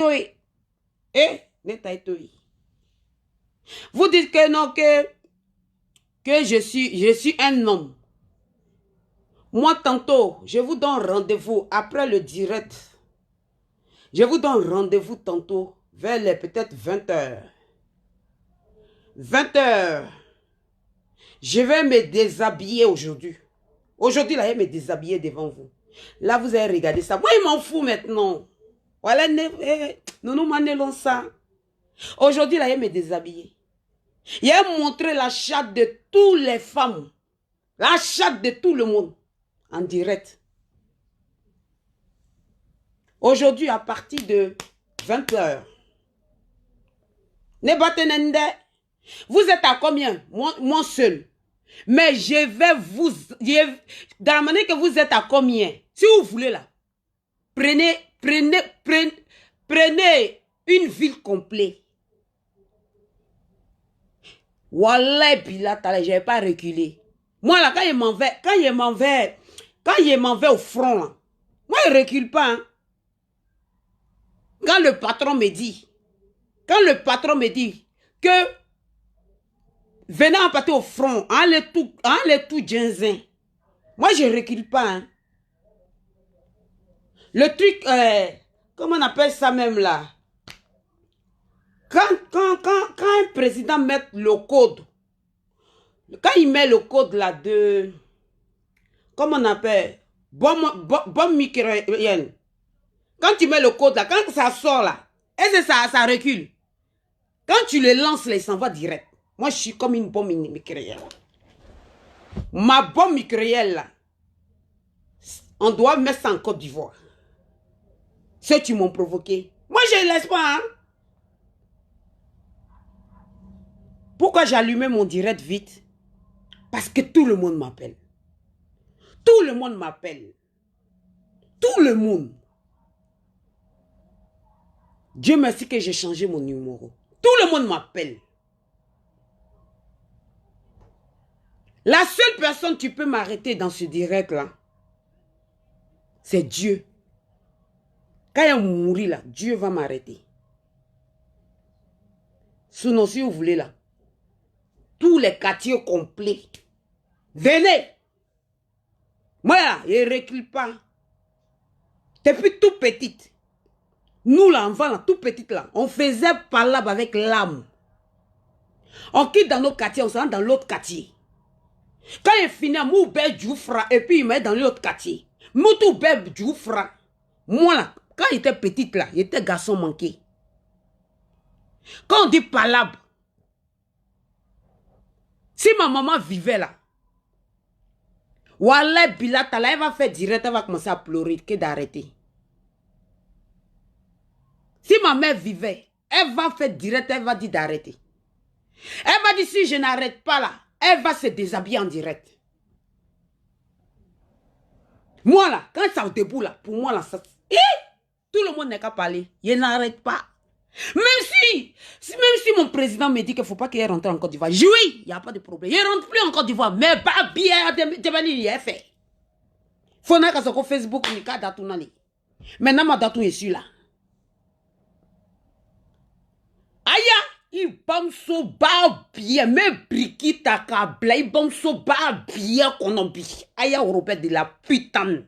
Oui. Eh, vous dites que non, que je suis un homme. Moi, tantôt, je vous donne rendez-vous après le direct. Je vous donne rendez-vous tantôt vers les peut-être 20h. 20h. Je vais me déshabiller aujourd'hui. Aujourd'hui, là, je vais me déshabiller devant vous. Là, vous allez regarder ça. Moi, il m'en fout maintenant. Voilà, nous manelons ça. Aujourd'hui, là, je vais me déshabiller. Il a montré la chatte de toutes les femmes. La chatte de tout le monde. En direct. Aujourd'hui, à partir de 20h. Vous êtes à combien? Moi seul. Mais je vais vous... Dans la manière que vous êtes à combien? Si vous voulez là. Prenez une ville complète. Wallah, Bilal, je n'ai pas reculé. Moi, là, quand il m'en va au front, là, moi, je ne recule pas. Hein. Quand le patron me dit que venez en partir au front, allez tout ginzin. Moi, je ne recule pas. Hein. Le truc, comment on appelle ça même là? Quand un président met le code, quand il met le code là de, comment on appelle, bombe microbienne, quand tu mets le code là, quand ça sort là, et ça recule. Quand tu le lances là, il s'en va direct. Moi, je suis comme une bombe microbienne. Ma bombe microbienne là, on doit mettre ça en Côte d'Ivoire. Ceux qui m'ont provoqué. Moi, je ne laisse pas. Hein? Pourquoi j'allumais mon direct vite? Parce que tout le monde m'appelle. Tout le monde m'appelle. Tout le monde. Dieu merci que j'ai changé mon numéro. Tout le monde m'appelle. La seule personne qui peut m'arrêter dans ce direct-là, c'est Dieu. Quand il mourir là, Dieu va m'arrêter. Sinon, si vous voulez là, tous les quartiers complets, venez. Moi là, je ne recule pas. Depuis tout petite, nous là, enfants là, tout petite là, on faisait palabre avec l'âme. On quitte dans nos quartiers, on s'en va dans l'autre quartier. Quand il finit, Moubé Djoufra, et puis il met dans l'autre quartier. Moubé Djoufra. Moi là, quand il était petite là, il était garçon manqué. Quand on dit palabre, si ma maman vivait là, Wallah Bilal, elle va faire direct, elle va commencer à pleurer, que d'arrêter. Si ma mère vivait, elle va faire direct, elle va dire d'arrêter. Elle va dire si je n'arrête pas là, elle va se déshabiller en direct. Moi là, quand ça au debout là, pour moi là, ça... tout le monde n'est qu'à parler. Je n'arrête pas. Même si mon président me dit qu'il ne faut pas qu'il rentre en Côte d'Ivoire, oui, il n'y a pas de problème. Il ne rentre plus en Côte d'Ivoire, mais pas bien, il est fait. Il faut que sur Facebook, il y a datou nali. Maintenant, ma datou est sur là. Aya, il bamso ba bien, mais briquet takabla, il bamso ba bien qu'on a bien. Aya, Européen de la putain.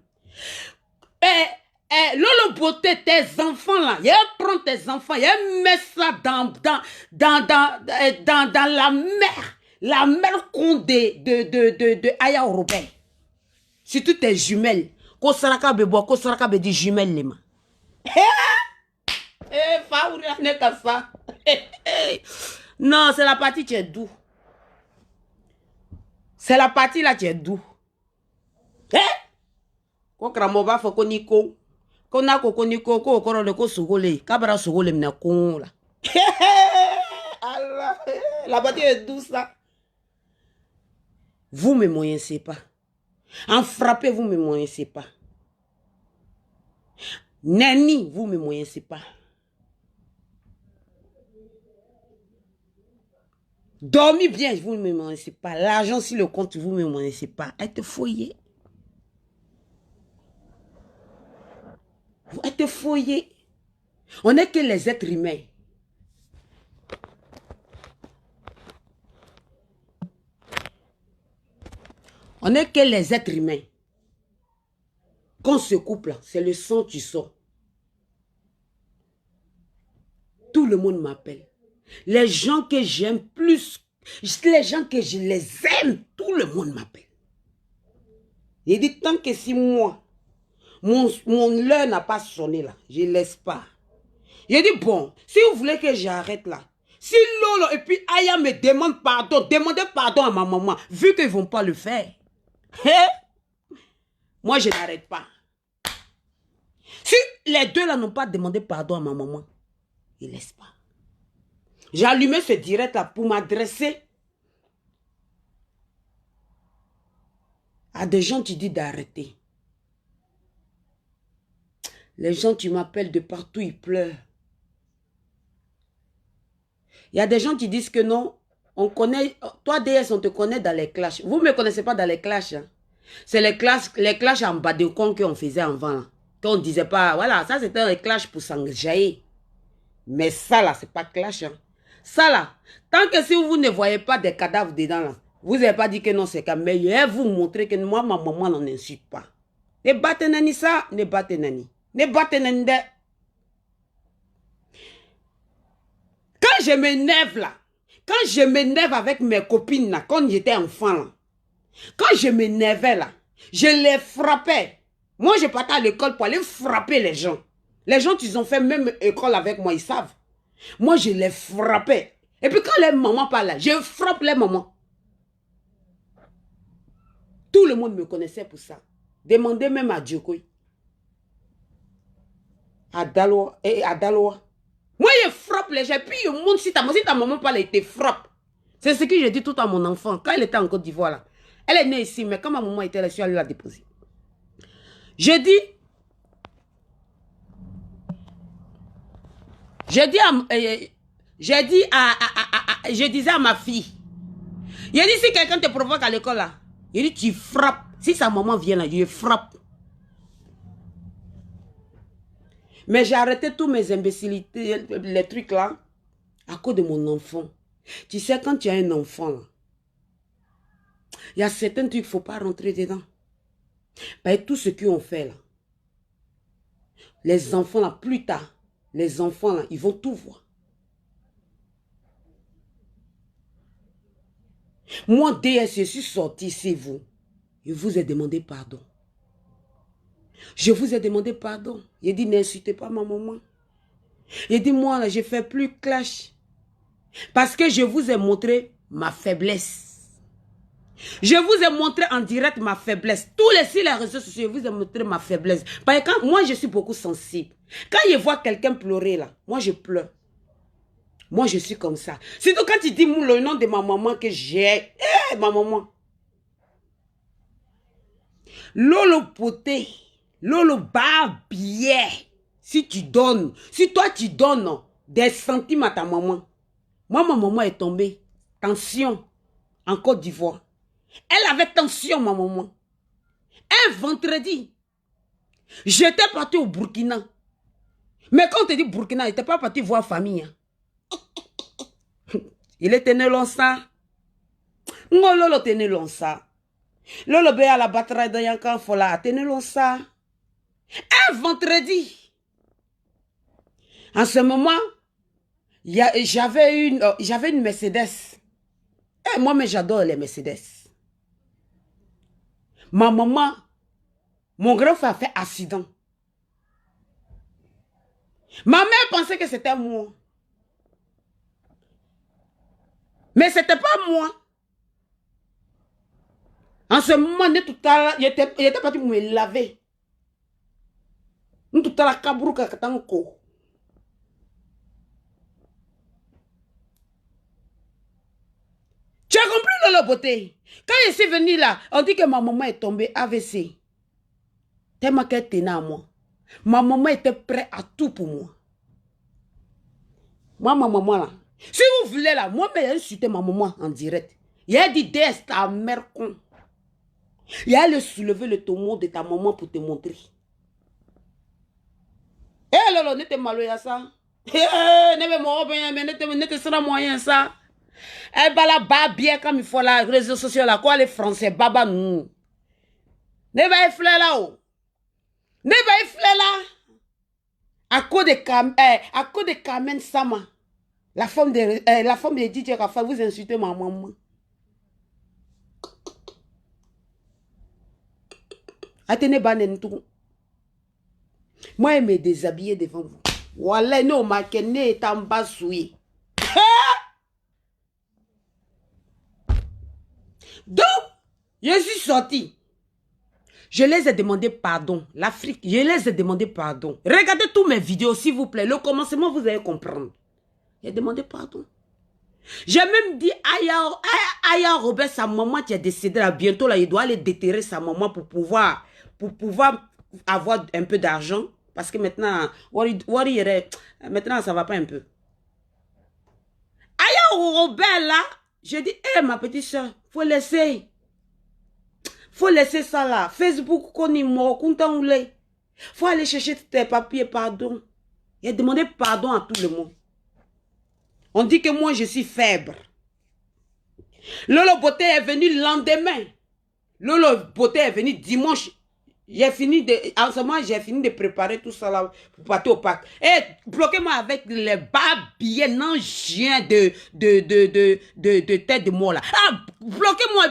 Lolo beauté, tes enfants là, il prend tes enfants, il met ça dans la mer con de Aya Européen. Surtout tes jumelles. Ko saraka bebo, ko saraka be di jumelles les mains. Non, c'est la partie qui est doux. C'est la partie là qui est doux. Ko kramoba fo ko niko. Ko na ko niko ko okoro le ko sugole. Kabara sugole mna ko la. Allah, la partie est douce là. Vous me moyencez pas. En frappez, vous me moyencez pas. Nani, vous me moyencez pas. Dormez bien, vous ne me moyencez pas. L'argent sur le compte, vous ne me moyencez pas. Être foyer. Vous êtes foyer. On n'est que les êtres humains. On n'est que les êtres humains. Quand on se couple, c'est le sang qui sort. Tout le monde m'appelle. Les gens que j'aime plus, les gens que je les aime, tout le monde m'appelle. Il dit, tant que si moi, mon l'heure n'a pas sonné là, je ne laisse pas. Il dit, bon, si vous voulez que j'arrête là, si Lolo et puis Aya me demandent pardon, demandez pardon à ma maman, vu qu'ils ne vont pas le faire. Moi, je n'arrête pas. Si les deux là n'ont pas demandé pardon à ma maman, ils ne laissent pas. J'ai allumé ce direct là pour m'adresser à des gens qui disent d'arrêter. Les gens qui m'appellent de partout, ils pleurent. Il y a des gens qui disent que non, on connaît, toi DS, on te connaît dans les clashs. Vous ne me connaissez pas dans les clashs. Hein? C'est les clashs en bas de con qu'on faisait avant. Là. Qu'on ne disait pas, voilà, ça c'était un clash pour s'enjailler. Mais ça là, c'est pas clash. Hein? Ça là, tant que si vous ne voyez pas des cadavres dedans là, vous n'avez pas dit que non, c'est comme, mais je vais vous montrer que moi, ma maman n'en insulte pas. Ne battez nani ça, ne battez nani. Ne battez nani de. Quand je m'énerve là, quand je m'énerve avec mes copines là, quand j'étais enfant là, quand je m'énervais là, je les frappais. Moi, je partais à l'école pour aller frapper les gens. Les gens qui ont fait même école avec moi, ils savent. Moi, je les frappais. Et puis quand les mamans parlent là, je frappe les mamans. Tout le monde me connaissait pour ça. Demandez même à Djokoy. À Daloa et à Daloa. Moi, je frappe les gens. Puis, je montre si ta maman parle, elle te frappe. C'est ce que j'ai dit tout à mon enfant. Quand elle était en Côte d'Ivoire, là. Elle est née ici, mais quand ma maman était là, je suis allée la déposer. Je disais à ma fille, je dis si quelqu'un te provoque à l'école, là, je dis tu frappes. Si sa maman vient là, je frappe. Mais j'ai arrêté tous mes imbécilités, les trucs là, à cause de mon enfant. Tu sais, quand tu as un enfant, là, il y a certains trucs, il ne faut pas rentrer dedans. Parce que tout ce qu'on fait là, les enfants là, plus tard, les enfants là, ils vont tout voir. Moi, DS, je suis sorti, c'est vous. Je vous ai demandé pardon. Je vous ai demandé pardon. J'ai dit, n'insultez pas ma maman. J'ai dit, moi, là, je ne fais plus clash. Parce que je vous ai montré ma faiblesse. Je vous ai montré en direct ma faiblesse. Tous les réseaux sociaux, je vous ai montré ma faiblesse. Parce que quand, moi, je suis beaucoup sensible. Quand je vois quelqu'un pleurer, là, moi, je pleure. Moi, je suis comme ça. Surtout quand tu dis le nom de ma maman que j'ai. Ma maman. Lolo poté. Lolo barbier. Si tu donnes, si toi tu donnes des centimes à ta maman. Moi, ma maman est tombée. Tension. En Côte d'Ivoire. Elle avait tension, ma maman. Un vendredi. J'étais parti au Burkina. Mais quand on te dit Burkina, il n'était pas parti voir famille. Il était né long ça. Lolo était né long ça. Lolo be à la bataille de Yankan Fola. Tene long ça. Un vendredi. En ce moment, j'avais une Mercedes. Et moi, mais j'adore les Mercedes. Ma maman, mon grand-frère a fait accident. Ma mère pensait que c'était moi. Mais ce n'était pas moi. En ce moment, il était parti pour me laver. Tout à la kabrouka katanko. Tu as compris la beauté? Quand je suis venue là, on dit que ma maman est tombée AVC. Tellement qu'elle tenait à moi. Ma maman était prête à tout pour moi. Moi, ma maman là. Si vous voulez là, moi, j'ai insulté ma maman en direct. Il a dit, DS, ta mère con. Il a le soulever le tombeau de ta maman pour te montrer. Eh, lolo, n'était malo ya ça. Eh, n'était mort bien, mais n'était sera moyen ça. Eh, bah la ba bien comme il faut la réseaux sociaux là, quoi les Français, baba nous. Ne va effler là-haut. Ne va effler là. À cause de Carmen Sama, la femme de DJ Rafa, vous insultez ma maman. Attendez, tout. Moi, je me déshabiller devant vous. Voilà, non, ma kenne est en bas souillé. Donc, je suis sorti. Je les ai demandé pardon. L'Afrique, je les ai demandé pardon. Regardez tous mes vidéos, s'il vous plaît. Le commencement, vous allez comprendre. J'ai demandé pardon. J'ai même dit, Aya Robert, sa maman qui est décédée là, bientôt là, il doit aller déterrer sa maman pour pouvoir avoir un peu d'argent. Parce que maintenant, maintenant, ça va pas un peu. Aya Robert là, j'ai dit, hé, ma petite soeur, faut laisser ça là. Facebook, faut aller chercher tes papiers, pardon. Il a demandé pardon à tout le monde. On dit que moi, je suis faible. Lolo Beauté est venu le lendemain. Lolo Beauté est venu dimanche. En ce moment, j'ai fini de préparer tout ça là pour partir au parc. Et bloquez-moi avec les billets non chiens de tête de mort là. Ah, bloquez-moi.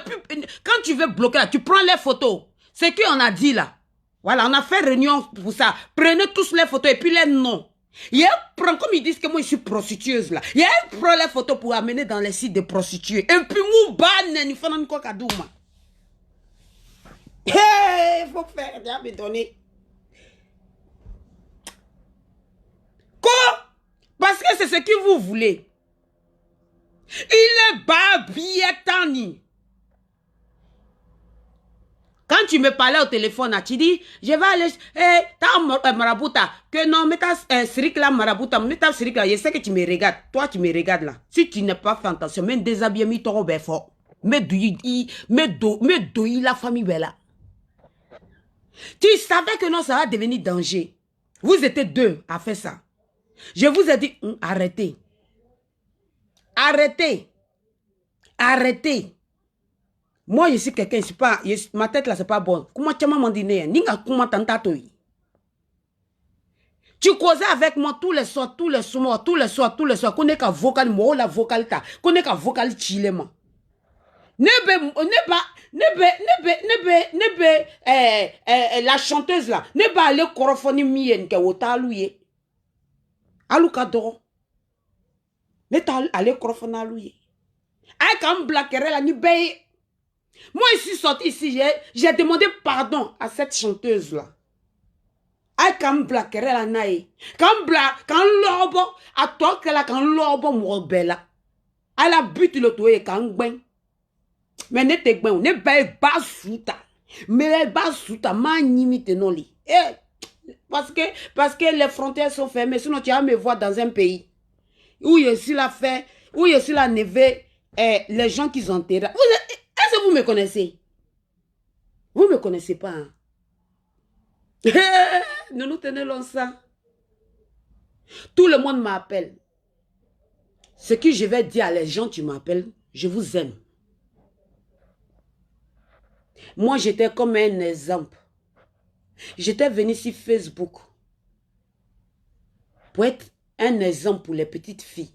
Quand tu veux bloquer là, tu prends les photos. C'est qu'on a dit là. Voilà, on a fait réunion pour ça. Prenez tous les photos et puis les noms. Il prend, comme ils disent que moi je suis prostitueuse là. Il prend les photos pour amener dans les sites de prostituées. Et puis Mouban, il faut non quoi kadouma. Il faut faire, il me donner. Quoi? Parce que c'est ce que vous voulez. Il est babietani. Quand tu me parlais au téléphone, tu dis, je vais aller, t'as marabouta, que non, mais t'as Sirik là, marabouta, mais t'as Sirik là, je sais que tu me regardes, toi tu me regardes là. Si tu n'as pas fait attention, même déshabillé, mi toro ben fort, mais douille la famille ben là. Tu savais que non, ça va devenir danger. Vous étiez deux à faire ça. Je vous ai dit, arrêtez. Arrêtez. Arrêtez. Moi, je suis quelqu'un, ma tête là, c'est pas bon. Comment tu m'as dit, tu causais avec moi tous les soirs, qu'on est qu'à vocal, moi, la vocal, qu'on est qu'à vocal, chilema. La chanteuse là, ne pas aller corofoni mien, que wota louye. Alouka doro. Ne pas aller corofoni louye. Aïe, quand blaquerait la ni baye. Moi, je suis sorti ici, j'ai demandé pardon à cette chanteuse-là. Aïe, quand blaquerait la naïe. Quand l'orbo, à toi que là, quand l'orbo m'obella. Elle a buté le toit et quand ben. Mais ne te ben, ne baye bas souta. Mais les bas souta, ma nimite non li. Parce que les frontières sont fermées, sinon tu vas me voir dans un pays où je suis la fait, où je suis la nevée, les gens qui enterrent. Est-ce que vous me connaissez? Vous ne me connaissez pas. Hein? Nous nous tenons ça. Tout le monde m'appelle. Ce que je vais dire à les gens qui m'appellent, je vous aime. Moi, j'étais comme un exemple. J'étais venu sur Facebook pour être un exemple pour les petites filles.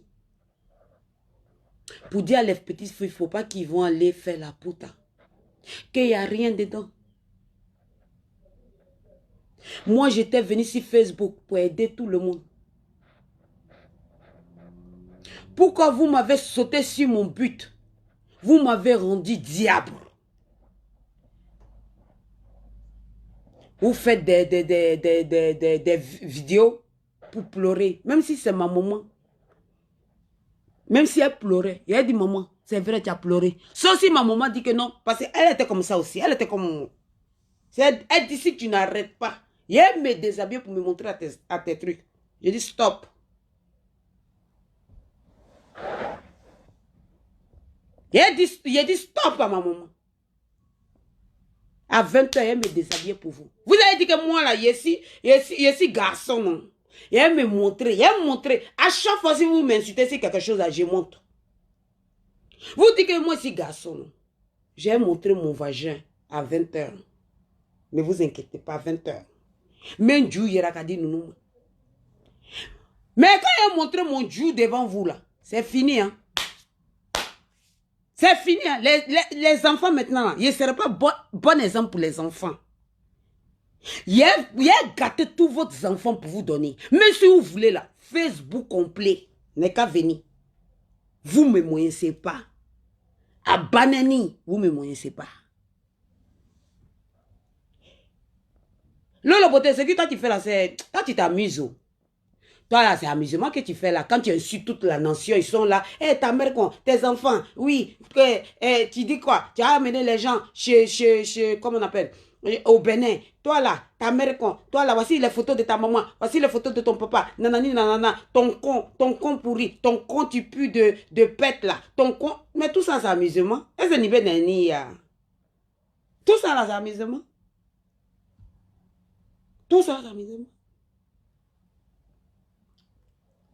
Pour dire à les petites filles, il ne faut pas qu'ils vont aller faire la puta. Qu'il n'y a rien dedans. Moi, j'étais venu sur Facebook pour aider tout le monde. Pourquoi vous m'avez sauté sur mon but? Vous m'avez rendu diable. Vous faites des vidéos pour pleurer. Même si c'est ma maman. Même si elle pleurait. Et elle dit, maman, c'est vrai, tu as pleuré. Sauf si ma maman dit que non. Parce qu'elle était comme ça aussi. Elle était comme... Elle dit, si tu n'arrêtes pas. Et elle me déshabille pour me montrer à tes trucs. Je dis, stop. Et elle dit, stop à ma maman. À 20 h, elle me déshabille pour vous. Vous avez dit que moi, là, je suis garçon, non? Il aime me montrer, il aime montrer. À chaque fois, si vous m'insultez, c'est quelque chose, là, je montre. Vous dites que moi, si garçon, j'ai montré mon vagin à 20h. Ne vous inquiétez pas, à 20h. Même Dieu, il y a dit nous. Mais quand j'ai montré mon Dieu devant vous, là, c'est fini, hein. C'est fini, hein. Les enfants maintenant, là, il ne serait pas bon exemple pour les enfants. Il a gâté tous vos enfants pour vous donner. Mais si vous voulez, là, Facebook complet, n'est qu'à venir. Vous ne me moyennez pas. À Banani, vous ne me moyennez pas. Lolo beauté, ce que toi tu fais là, c'est... Toi tu t'amuses. Toi là, c'est amusement que tu fais là. Quand tu insultes toute la nation, ils sont là. Eh, ta mère, tes enfants, oui. Tu dis quoi? Tu as amené les gens chez comment on appelle? Au Bénin. Toi là, ta mère, toi là, voici les photos de ta maman. Voici les photos de ton papa. Nanani, nanana. Ton con pourri. Ton con tu pues de pète là. Ton con. Mais tout ça, c'est amusement. Et c'est niveau nani. Tout ça là, c'est amusement. Tout ça, c'est amusement.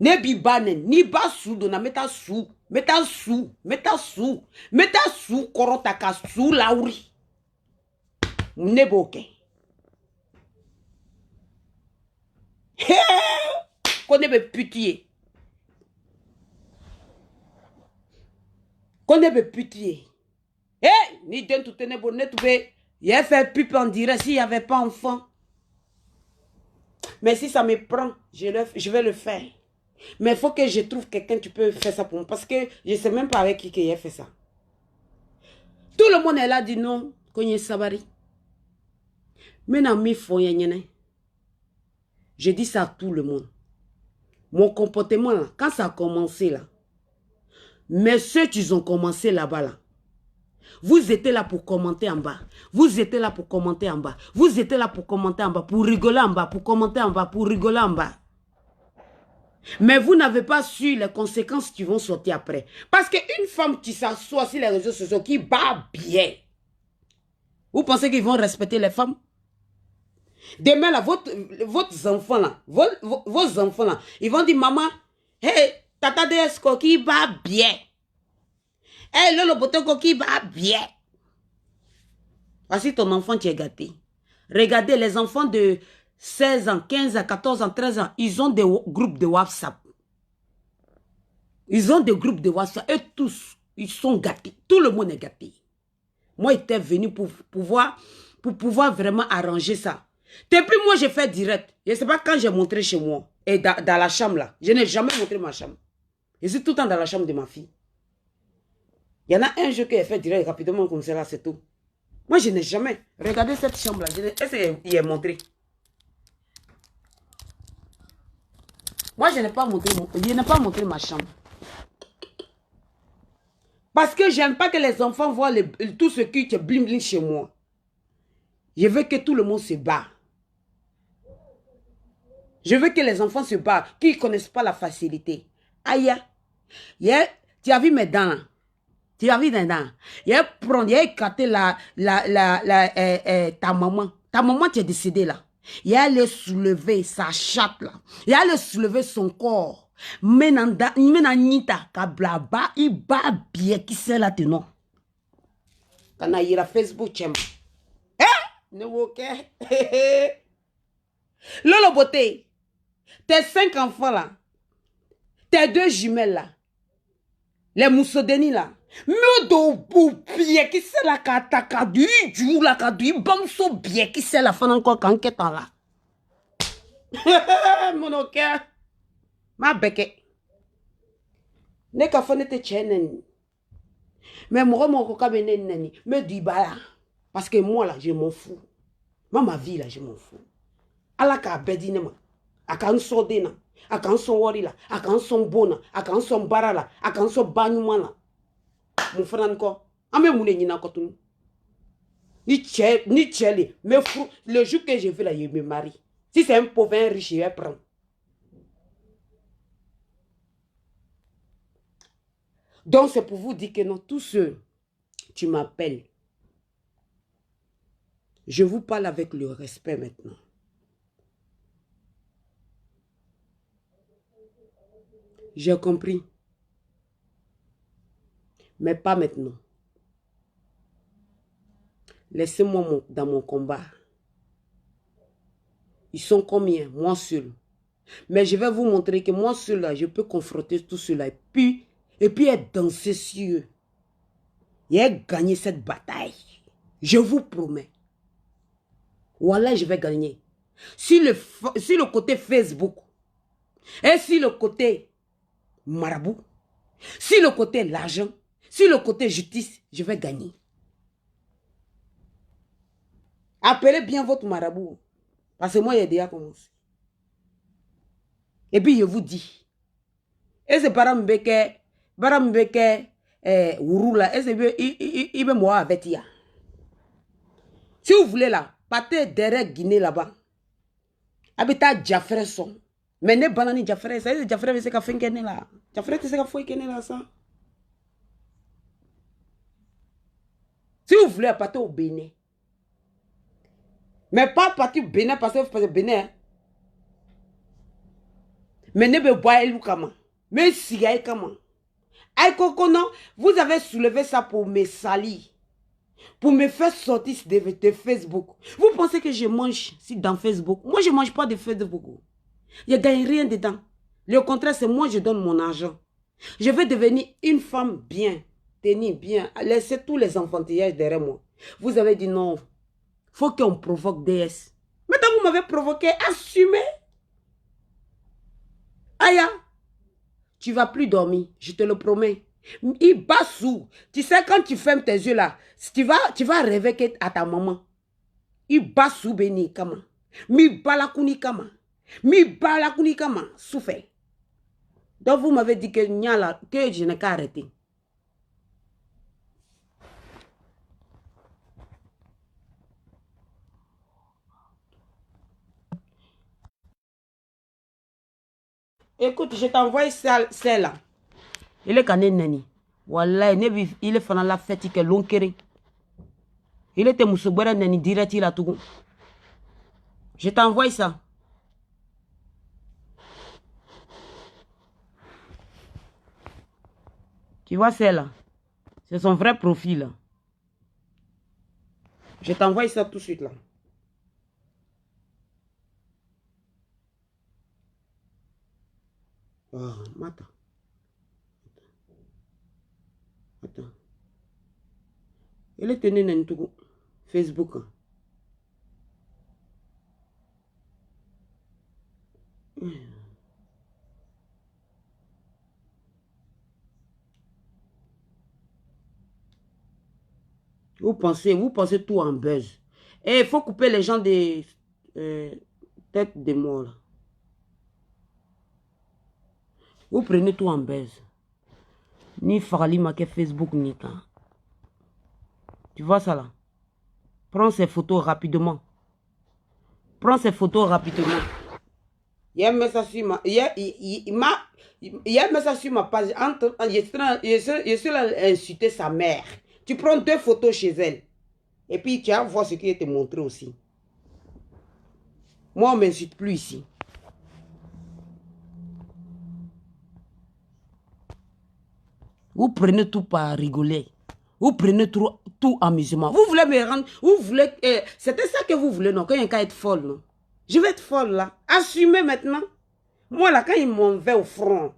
Ne bi banen, ni ba sou dona, meta sou korota ka sou lauri. Ne boke. Kone be putier. Kone be putier. Eh, ni den tout ne bon, ne tout be. Il a fait pipe en direct s'il n'y avait pas enfant. Mais si ça me prend, je vais le faire. Mais il faut que je trouve quelqu'un qui peut faire ça pour moi. Parce que je ne sais même pas avec qui il a fait ça. Tout le monde est là, dit non. Konye Sabari. Mais non, je dis ça à tout le monde. Mon comportement là, quand ça a commencé là, mais ceux qui ont commencé là-bas là, vous étiez là pour commenter en bas. Vous étiez là pour commenter en bas. Vous étiez là pour commenter en bas, pour rigoler en bas, pour commenter en bas, pour rigoler en bas. Mais vous n'avez pas su les conséquences qui vont sortir après. Parce qu'une femme qui s'assoit sur les réseaux sociaux, qui bat bien, vous pensez qu'ils vont respecter les femmes? Demain, là, votre enfants, là, vos enfants, là, ils vont dire, maman, hey, tata de qui bat bien. Hey, lolo botoko qui bat bien. Voici ton enfant qui est gâté. Regardez, les enfants de 16 ans, 15 ans, 14 ans, 13 ans, ils ont des groupes de WhatsApp. Ils ont des groupes de WhatsApp. Et tous, ils sont gâtés. Tout le monde est gâté. Moi, j'étais venu pour pouvoir vraiment arranger ça. Depuis moi, j'ai fait direct. Je ne sais pas quand j'ai montré chez moi. Et dans la chambre là. Je n'ai jamais montré ma chambre. Je suis tout le temps dans la chambre de ma fille. Il y en a un jour que j'ai fait direct rapidement comme ça là, c'est tout. Moi, je n'ai jamais. Regardez cette chambre là. Est-ce qu'il est montré? Moi, je n'ai pas montré ma chambre. Parce que j'aime pas que les enfants voient tout ce qui est bling bling chez moi. Je veux que tout le monde se bat. Je veux que les enfants se battent, qu'ils ne connaissent pas la facilité. Aïe, tu as vu mes dents. Tu as vu mes dents. Il a écarté ta maman. Ta maman, tu es décédée là. Il a allé soulever sa chatte là. Il a allé soulever son corps. Menanita, kablaba, il bat bien. Qui c'est là, tu non? Quand il y a Facebook, tu eh? Ne ok. Lolo beauté. Tes 5 enfants là, tes 2 jumelles là, les moussodeni là, mais do bien qui c'est la kataka du jour la kadu bamso bien qui c'est la fin encore quand qu'est là. Mon ok, ma beke. Ne ka fane te chenen. Mais moi mon koka beneni, me dit bala parce que moi là je m'en fous. Moi ma vie là je m'en fous. Ala ka bedine ma. Aka nso dena. Aka nso wori la, aka nso bona, aka nso bara la, aka nso banyuma la. Mon frère encore, ame moune nyina kotou. Ni tcheli, mais fou, le jour que je vais là, je me marie. Si c'est un pauvre un riche, je vais prendre. Donc c'est pour vous dire que non, tous ceux, tu m'appelles. Je vous parle avec le respect maintenant. J'ai compris. Mais pas maintenant. Laissez-moi dans mon combat. Ils sont combien? Moi seul. Mais je vais vous montrer que moi seul, là, je peux confronter tout cela. Et puis être dansé sur eux. Et gagner cette bataille. Je vous promets. Voilà, je vais gagner. Sur le côté Facebook. Et sur le côté marabout. Sur le côté l'argent. Sur le côté justice, je vais gagner. Appelez bien votre marabout. Parce que moi, il a déjà commencé. Et puis, je vous dis. Et c'est Barambeke, Ouroula, et c'est il veut moi avec ya. Si vous voulez là, partez derrière Guinée là-bas. Habitat Jafre son. Mais ne banani Jafre, ça y est, Jafre veut se faire qu'un là. Jafre te se faire qu'un là, ça. Si vous voulez, partez au Bénin. Mais pas partir au Bénin parce que Bénin. Mais ne be boire elle comment. Mais si y a comment. Aïe non, vous avez soulevé ça pour me salir. Pour me faire sortir de Facebook. Vous pensez que je mange dans Facebook? Moi, je ne mange pas de Facebook. Je ne gagne rien dedans. Le contraire, c'est moi, je donne mon argent. Je veux devenir une femme bien, tenue bien, laisser tous les enfantillages derrière moi. Vous avez dit non, il faut qu'on provoque DS. Maintenant, vous m'avez provoqué, assumez. Aya, tu ne vas plus dormir, je te le promets. Il bat sous. Tu sais, quand tu fermes tes yeux là, tu vas rêver à ta maman. Il bat sous béni kama. Mi balakuni kama. Mi balakuni kama. Souffert. Donc vous m'avez dit que je n'ai qu'à arrêter. Écoute, je t'envoie celle-là. Il est cané nani. Wallah, il est fan la fête que l'onkere. Il était moussouboura nani direct il a tout. Je t'envoie ça. Tu vois celle-là? C'est son vrai profil. Je t'envoie ça tout de suite là. Oh, attends. Attends. Il est tenu dans tout Facebook. Vous pensez tout en buzz. Et il faut couper les gens des têtes de mort. Là. Vous prenez tout en buzz. Ni Farali Maké Facebook, ni quand. Tu vois ça là? Prends ces photos rapidement. Prends ces photos rapidement. Il y a un message sur ma... Il y a un message sur ma page. Je suis là à insulter sa mère. Tu prends 2 photos chez elle. Et puis tu vas voir ce qui est te montré aussi. Moi, on ne m'insulte plus ici. Vous prenez tout par rigoler. Vous prenez tout amusement. Vous voulez me rendre... Vous voulez... C'était ça que vous voulez, non? Quand il y a qu'à être folle, non? Je vais être folle, là. Assumez maintenant. Moi, là, quand ils m'ont fait au front,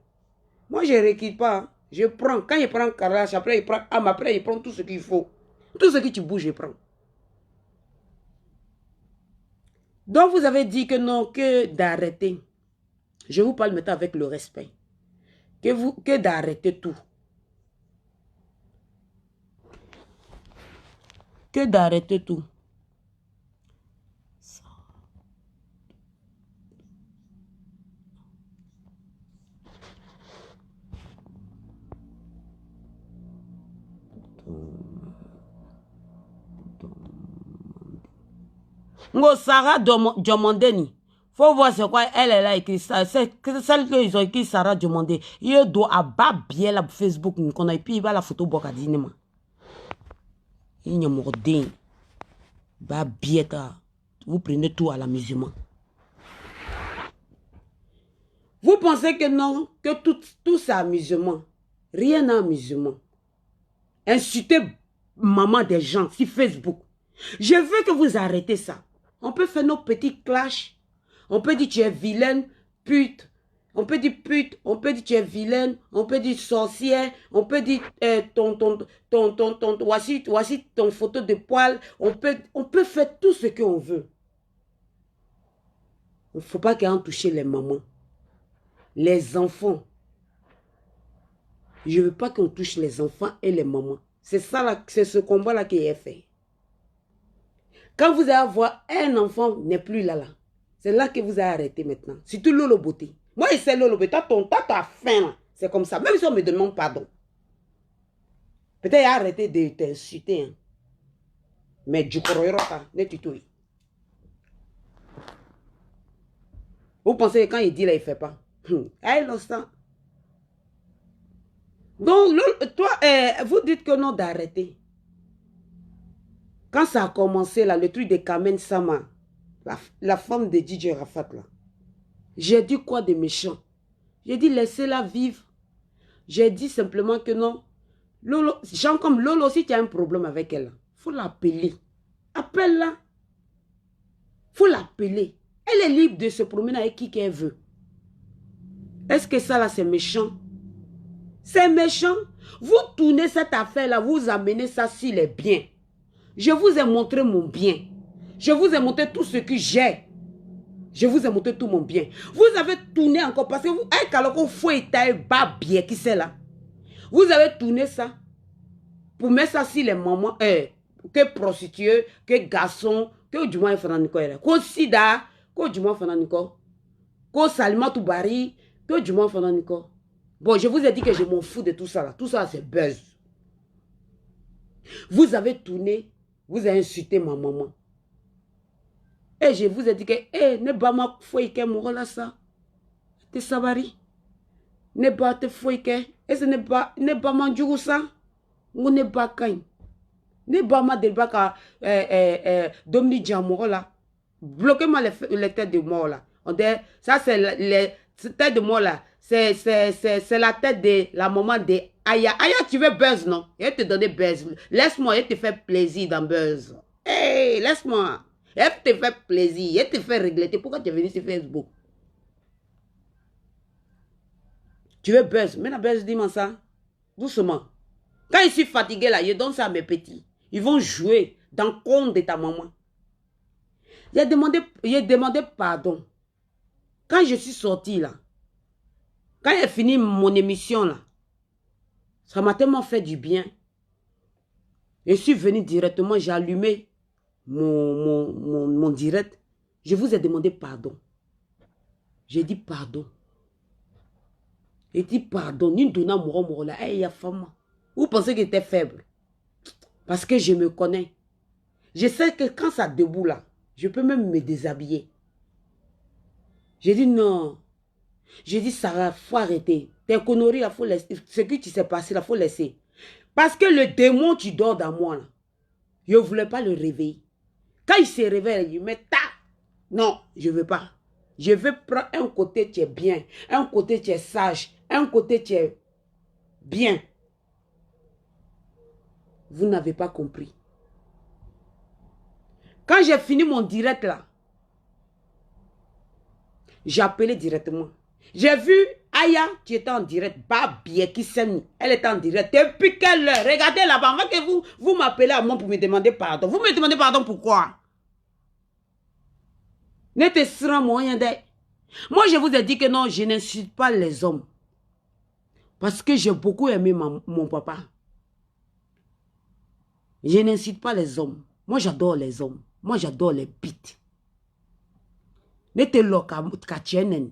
moi, je ne recule pas. Hein. Je prends. Quand il prend Karache, après, il prend Am, après, il prend tout ce qu'il faut. Tout ce que tu bouges, je prends. Donc, vous avez dit que non, que d'arrêter. Je vous parle maintenant avec le respect. Que d'arrêter tout. Que d'arrêter tout. Ngo Sarah Diomandeni. Faut voir c'est quoi elle a écrit ça. C'est celle qu'ils ont écrit Sarah Diomandé. Il doit abattre bien la Facebook. Et puis il va la photo boka dinema. Il n'y a mordé. Bah bien. Vous prenez tout à l'amusement. Vous pensez que non, que tout c'est amusement. Rien n'est amusement. Insulter maman des gens sur Facebook. Je veux que vous arrêtez ça. On peut faire nos petits clashs. On peut dire tu es vilaine, pute. On peut dire pute, on peut dire tu es vilaine, on peut dire sorcière, on peut dire voici ton photo de poil. On peut faire tout ce qu'on veut. Il ne faut pas qu'on touche les mamans. Les enfants. Je ne veux pas qu'on touche les enfants et les mamans. C'est ça, c'est ce combat-là qui est fait. Quand vous allez voir un enfant n'est plus là. C'est là que vous allez arrêter maintenant. Surtout Lolo Beauté. Moi, je sais Lolo Beauté. Toi, ta faim, c'est comme ça. Même si on me demande pardon. Peut-être arrêter de t'insulter. Hein. Mais du croyera, ne tutoie. Vous pensez que quand il dit là, il ne fait pas. Hey, l'instant. Donc, toi, vous dites que non d'arrêter. Quand ça a commencé, là, le truc de Kamen Sama, la femme de DJ Rafat, là, j'ai dit quoi de méchant? J'ai dit laissez-la vivre. J'ai dit simplement que non. Lolo, gens comme Lolo, si tu as un problème avec elle, il faut l'appeler. Appelle-la. Il faut l'appeler. Elle est libre de se promener avec qui qu'elle veut. Est-ce que ça là, c'est méchant? C'est méchant. Vous tournez cette affaire-là, vous amenez ça sur les biens. Je vous ai montré mon bien. Je vous ai montré tout ce que j'ai. Je vous ai montré tout mon bien. Vous avez tourné encore parce que vous, qui c'est là. Vous avez tourné ça pour mettre ça sur les mamans, que prostituées, que garçons, que du moins Fananiko, que sida, que du moins Fananiko, que Salima Toubari, que du moins Fananiko. Bon, je vous ai dit que je m'en fous de tout ça là. Tout ça, c'est buzz. Vous avez tourné, vous avez insulté ma maman. Et je vous ai dit que, ne pas ma fouille mort là ça. Te sabari. Ne pas te fouille et ce n'est pas ma ça. Ou ne pas kain. Ne pas ma débaka Domini Djamoro là. Bloquez-moi les têtes de mort là. Ça c'est les têtes de mort là. C'est la tête de la maman de Aya. Aya, tu veux buzz, non? Je vais te donner buzz. Laisse-moi, je te fais plaisir dans buzz. Hey, laisse-moi. Je te fais plaisir. Je te fais regretter. Pourquoi tu es venu sur Facebook? Tu veux buzz? Mais la buzz, dis-moi ça. Doucement. Quand je suis fatigué là, je donne ça à mes petits. Ils vont jouer dans le compte de ta maman. J'ai demandé pardon. Quand je suis sorti là, quand j'ai fini mon émission là, ça m'a tellement fait du bien. Je suis venu directement, j'ai allumé mon direct. Je vous ai demandé pardon. J'ai dit pardon. J'ai dit pardon. Vous pensez que j'étais faible? Parce que je me connais. Je sais que quand ça debout là, je peux même me déshabiller. J'ai dit non. J'ai dit Sarah, il faut arrêter. Tes conneries, il faut laisser. Ce que tu sais passer, il faut laisser. Parce que le démon qui dort dans moi, là, je ne voulais pas le réveiller. Quand il se réveille, il me ta. Non, je ne veux pas. Je veux prendre un côté qui est bien, un côté qui est sage, un côté qui est bien. Vous n'avez pas compris. Quand j'ai fini mon direct là, j'ai appelé directement. J'ai vu Aya qui était en direct. Elle était en direct. Depuis quelle heure? Regardez là-bas. Avant que vous m'appelez à moi pour me demander pardon. Vous me demandez pardon pourquoi? Ne te sera moyen d'être. Moi, je vous ai dit que non, je n'insulte pas les hommes. Parce que j'ai beaucoup aimé mon papa. Je n'incite pas les hommes. Moi, j'adore les hommes. Moi, j'adore les bites. Ne te loka tienen.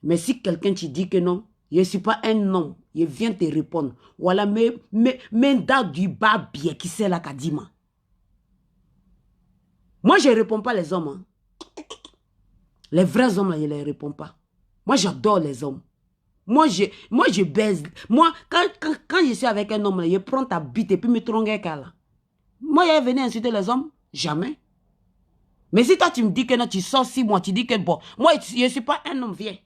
Mais si quelqu'un te dit que non, je ne suis pas un homme, je viens te répondre. Voilà, mais dans du bas bien qui c'est la kadima. Moi, je ne réponds pas les hommes. Hein. Les vrais hommes, là, je ne les réponds pas. Moi, j'adore les hommes. Moi, je baise. Moi, quand je suis avec un homme, là, je prends ta bite et puis me trongue là. Moi, je vais venir insulter les hommes. Jamais. Mais si toi, tu me dis que non, tu sors 6 mois, tu dis que bon, moi, je ne suis pas un homme vieux.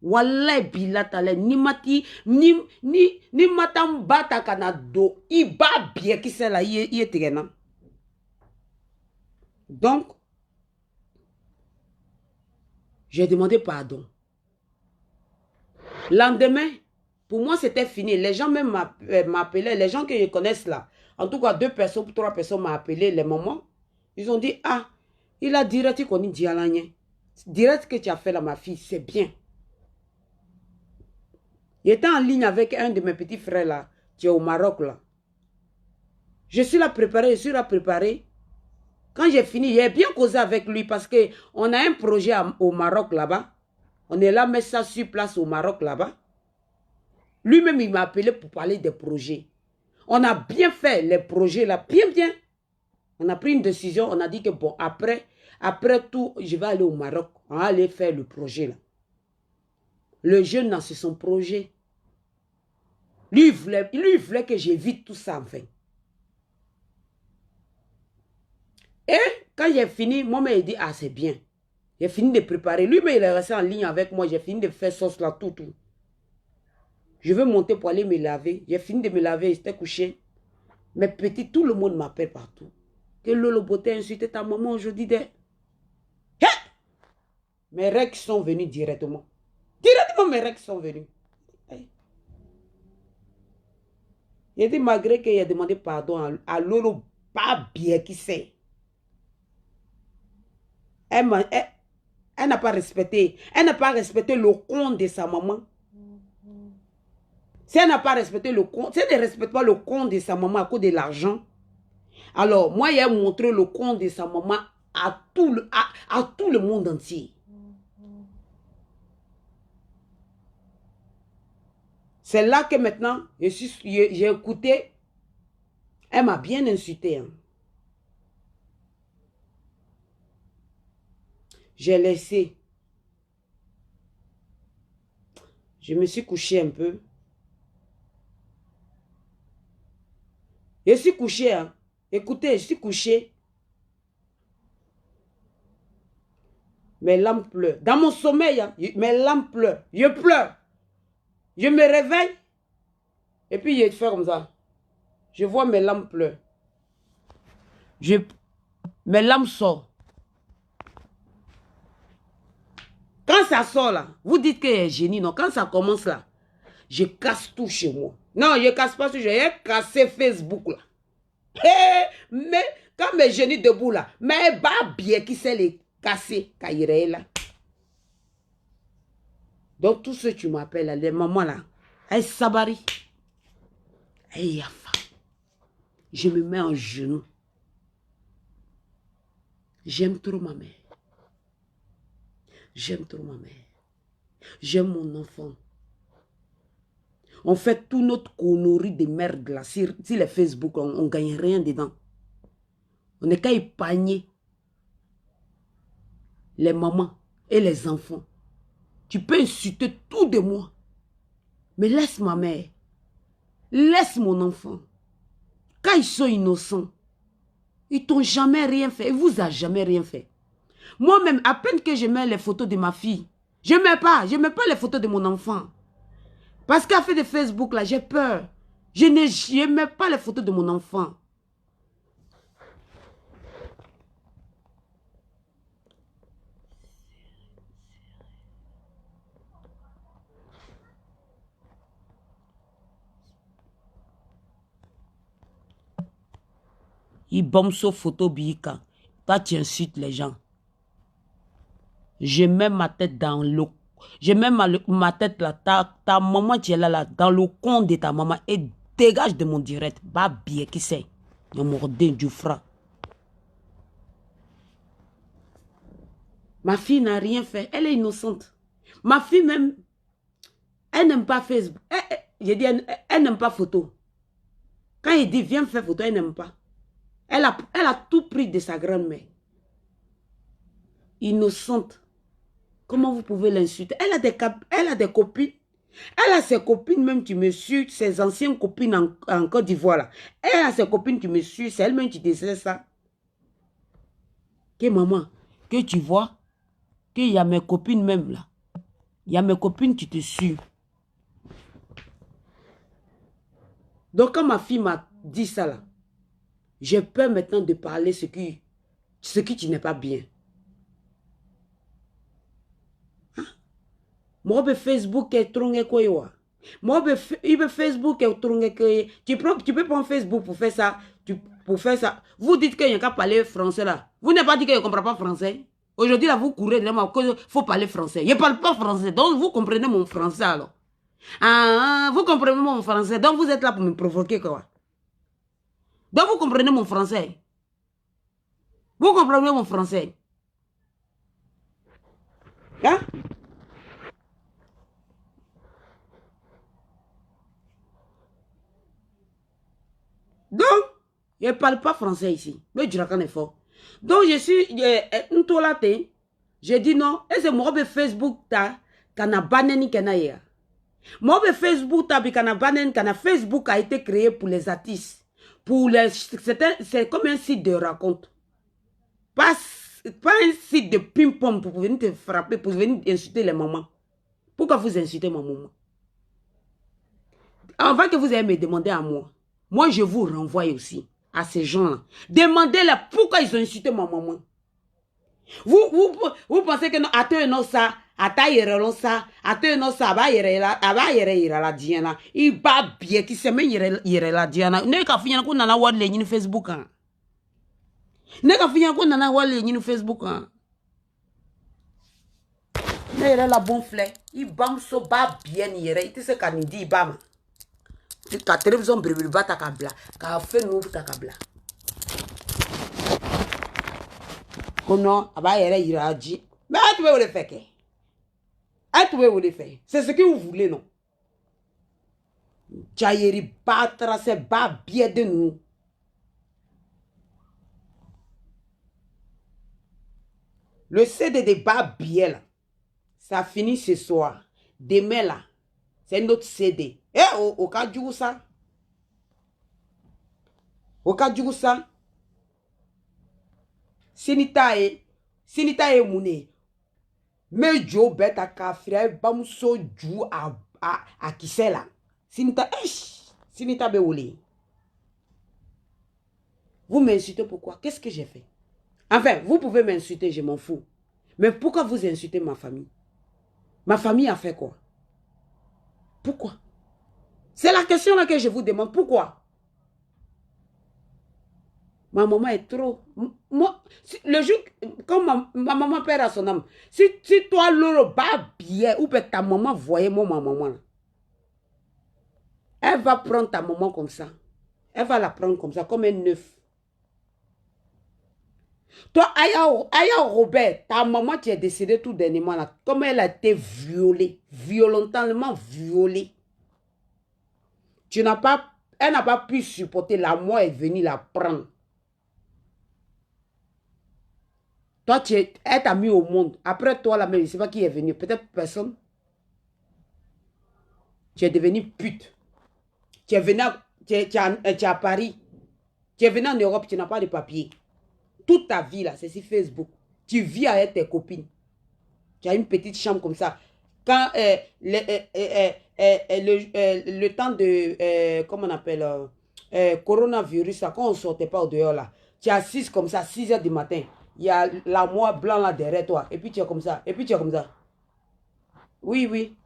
Wallah bilatale, ni matam bata kanado, iba bien qui c'est là, il est terrain. Donc, j'ai demandé pardon. Lendemain, pour moi, c'était fini. Les gens même m'appelaient, les gens que je connaisse là. En tout cas, 2 personnes, 3 personnes m'ont appelé, les mamans. Ils ont dit, ah, il a direct qu'on dit à direct que tu as fait là, ma fille, c'est bien. Il était en ligne avec un de mes petits frères là, qui est au Maroc là. Je suis là préparé. Quand j'ai fini, j'ai bien causé avec lui parce qu'on a un projet au Maroc là-bas. On est là, mettre ça sur place au Maroc là-bas. Lui-même, il m'a appelé pour parler des projets. On a bien fait les projets là, bien. On a pris une décision, on a dit que bon, après tout, je vais aller au Maroc. On va aller faire le projet là. Le jeune, c'est son projet. Lui, il voulait que j'évite tout ça, enfin. Et quand j'ai fini, moi, il dit, ah, c'est bien. J'ai fini de préparer. Lui, mais il est resté en ligne avec moi. J'ai fini de faire sauce là, tout. Je veux monter pour aller me laver. J'ai fini de me laver, j'étais couché. Mais petit, tout le monde m'appelle partout. Que Lolo Beauté a insulté ta maman aujourd'hui. Mes règles sont venues directement. Directement, mes règles sont venues. J'ai dit, malgré qu'il a demandé pardon à Lolo, pas bien qui sait. Elle n'a pas respecté. Elle n'a pas respecté le compte de sa maman. Si elle n'a pas respecté le compte, si elle ne respecte pas le compte de sa maman à cause de l'argent, alors moi, j'ai montré le compte de sa maman à tout le monde entier. C'est là que maintenant, j'ai écouté. Elle m'a bien insulté. Hein. J'ai laissé. Je me suis couché un peu. Je suis couché. Hein. Écoutez, je suis couché. Mes larmes pleurent. Dans mon sommeil, hein, mes larmes pleurent. Je pleure. Je me réveille. Et puis, je fais comme ça. Je vois mes larmes pleurer. Mes larmes sortent. Quand ça sort là, vous dites que est génie, non? Quand ça commence là, je casse tout chez moi. Non, je ne casse pas tout, j'ai cassé Facebook là. Mais quand mes génies debout là, mais bah bien qui sait les casser, quand il est là. Donc tout ce que tu m'appelles là, les mamans là, elles sabari. Hey, yafa. Je me mets en genoux. J'aime trop ma mère. J'aime trop ma mère. J'aime mon enfant. On fait tout notre connerie de merde là. Sur les Facebook, on ne gagne rien dedans. On n'est qu'à épargner les mamans et les enfants. Tu peux insulter tout de moi. Mais laisse ma mère. Laisse mon enfant. Quand ils sont innocents, ils t'ont jamais rien fait. Ils vous ont jamais rien fait. Moi-même, à peine que je mets les photos de ma fille, je ne mets pas les photos de mon enfant. Parce qu'à fait de Facebook, là, j'ai peur. Je ne mets pas les photos de mon enfant. Il bombe sur photo Bika. Toi, tu insultes les gens. Je mets ma tête dans l'eau. Je mets ma tête là. Ta maman, tu es là, dans le compte de ta maman. Et dégage de mon direct. Bah, bien, qui c'est? Il m'a du franc. Ma fille n'a rien fait. Elle est innocente. Ma fille même, elle n'aime pas Facebook. J'ai dit, elle n'aime pas photo. Quand il dit, viens faire photo, elle n'aime pas. Elle a tout pris de sa grand-mère. Innocente. Comment vous pouvez l'insulter? Elle a des copines. Elle a ses copines même qui me suivent, ses anciennes copines en Côte d'Ivoire. Elle a ses copines qui me suivent, c'est elle-même qui disait ça. Que maman, que tu vois qu'il y a mes copines même là. Il y a mes copines qui te suivent. Donc quand ma fille m'a dit ça là, j'ai peur maintenant de parler ce qui tu n'es pas bien. Hein? Moi, Facebook est trop quoi. Moi, Facebook est trop tu peux prendre Facebook pour faire ça. Pour faire ça. Vous dites qu'il n'y a qu'à parler français là. Vous n'avez pas dit que je ne comprends pas français. Aujourd'hui là, vous courez de moi qu'il faut parler français. Je ne parle pas français. Donc vous comprenez mon français alors. Ah, vous comprenez mon français. Donc vous êtes là pour me provoquer quoi. Donc vous comprenez mon français. Vous comprenez mon français. Hein? Donc, je ne parle pas français ici. Mais je raconte fort. Donc, je suis un tolate. J'ai dit non. Et c'est moi Facebook ta kana baneni kana ya. Moi Facebook ta bi kana baneni kana Facebook a été créé pour les artistes. Pour les c'est comme un site de raconte. Pas un site de ping-pong pour venir te frapper, pour venir insulter les mamans. Pourquoi vous insultez ma maman? Avant que vous ayez me demander à moi, moi je vous renvoie aussi à ces gens-là. Demandez-leur pourquoi ils ont insulté ma maman. Vous pensez que non, attends non ça, attends non ça, attends non ça, aba yere la diana. Il va bien qui se met yere la diana. Ne ka finya ko nana wad le Facebook hein. Ne ka finya ko nana wad le Facebook hein. Ne yere la bon flé. Il bam so ba bien yere. Il se kan di bam. Ka télévision brûle ba ta kabla, ka fait nous ta kabla. Kono aba yere iraji. Mais tu veux le faire que? Tu veux le faire? C'est ce que vous voulez non? Jayeri batra c'est ba bien de nous. Le CD de bas bien là, ça finit ce soir. Demain là, c'est notre CD. Eh, au cas du ça. Au cas du ça. Sinita e mune. Me jo beta kafria bam so ju a kisela. Sinita Sinita be ole. Vous m'insultez pourquoi? Qu'est-ce que j'ai fait? Enfin, vous pouvez m'insulter, je m'en fous. Mais pourquoi vous insultez ma famille? Ma famille a fait quoi? Pourquoi? C'est la question là que je vous demande. Pourquoi? Ma maman est trop... Moi, le jour, quand ma maman perd à son âme, si toi, l'eau bat bien, ou peut ta maman voyait moi, ma maman, là, elle va prendre ta maman comme ça. Elle va la prendre comme ça, comme un œuf. Toi, Aya Robert, ta maman qui est décédée tout dernièrement, là, comme elle a été violée, violentement violée. Elle n'a pas pu supporter, la mort est venue la prendre. Toi, elle t'a mis au monde. Après toi, là, mais je ne sais pas qui est venu. Peut-être personne. Tu es devenu pute. Tu es venu tu es à Paris. Tu es venu en Europe, tu n'as pas de papier. Toute ta vie, là, c'est sur Facebook. Tu vis avec tes copines. Tu as une petite chambre comme ça. Quand le temps de, comment on appelle, coronavirus, là, quand on ne sortait pas au dehors, là, tu es assise comme ça, 6 h du matin. Il y a la moire blanc là derrière toi. Et puis tu es comme ça. Et puis tu es comme ça. Oui, oui.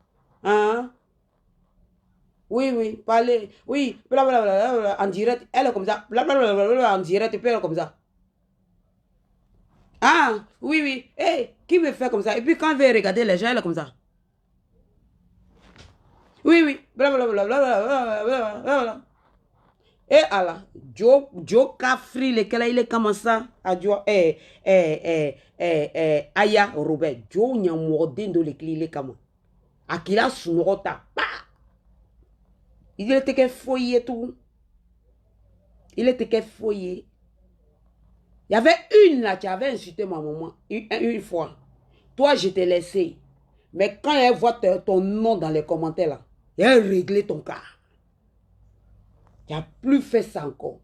Hein? Oui, oui. Parlez. Oui. Blablabla. En direct. Elle est comme ça. Blablabla. En direct. Et puis elle est comme ça. Ah, oui, oui. Hey, qui me fait comme ça? Et puis quand elle veut regarder les gens, elle est comme ça. Oui, oui. Blablabla. Et alors, Joe Kafri, lequel il est comme ça, à Joe, Aya Robert, Joe Nyamodin de l'éclit, il est comme Akila Sunorota, il était qu'un foyer tout. Il était qu'un foyer. Il y avait une là qui avait insulté ma maman une fois. Toi, je t'ai laissé. Mais quand elle voit ton nom dans les commentaires là, elle a réglé ton cas. Tu n'as plus fait ça encore.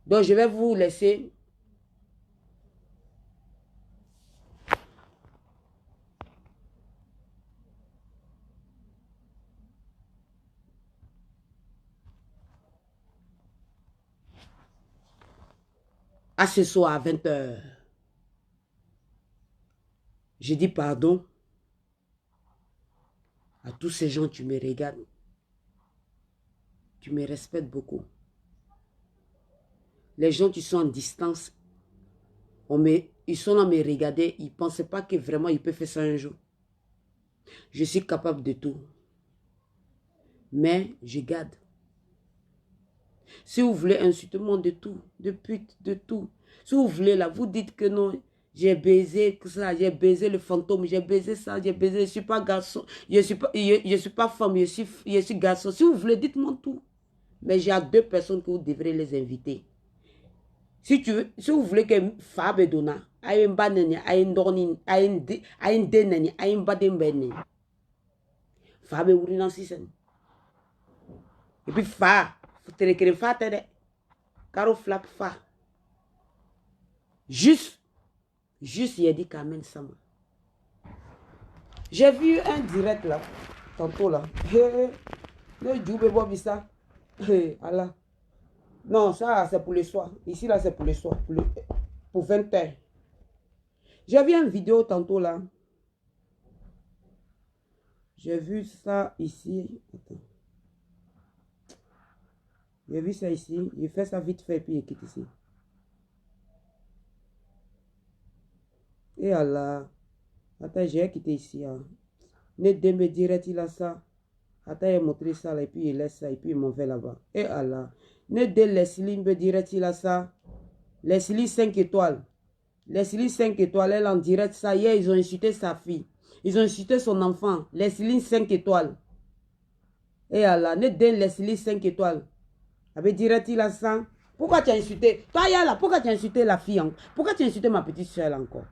Donc, je vais vous laisser. À ce soir à 20 h. Je dis pardon à tous ces gens qui me regardent. Tu me respectes beaucoup. Les gens qui sont en distance, ils sont là à me regarder, ils ne pensaient pas que vraiment ils peuvent faire ça un jour. Je suis capable de tout. Mais je garde. Si vous voulez insulter moi de tout, de pute, de tout. Si vous voulez là, vous dites que non, j'ai baisé ça, j'ai baisé le fantôme, j'ai baisé ça, j'ai baisé, je ne suis pas garçon, je ne suis pas femme, je suis garçon. Si vous voulez, dites-moi tout. Mais j'ai 2 personnes que vous devrez les inviter. Si vous voulez que Fab Dona, aïe banani, aïe dorni, aïe denani, aïe badembeni. Fab Ourinan Sisen. Et puis Fa, faut te récréer Fa tede. Caro flap Fa. Juste, il a dit Carmen Sama. J'ai vu un direct là, tantôt là. Le Djoubé Bobissa. Allah. Non, ça c'est pour les soirs. Ici là c'est pour les soirs. Pour 20 h. J'ai vu une vidéo tantôt là. J'ai vu ça ici. Attends. J'ai vu ça ici. J'ai fait ça vite fait et puis il quitte ici. Et Allah. Attends, j'ai quitté ici. Hein. Ne me dirait-il à ça? Attends, il a montré ça là, et puis il laisse ça et puis il m'en fait là-bas. Et Allah. Ne Leslie me dirait-il à ça? Leslie 5 étoiles. Leslie 5 étoiles, elle en direct ça. Hier, ils ont insulté sa fille. Ils ont insulté son enfant. Leslie 5 étoiles. Et Allah. Ne Leslie 5 étoiles. Avait dirait-il à ça? Pourquoi tu as insulté? Toi, Yala, pourquoi tu as insulté la fille? Pourquoi tu as insulté ma petite soeur encore?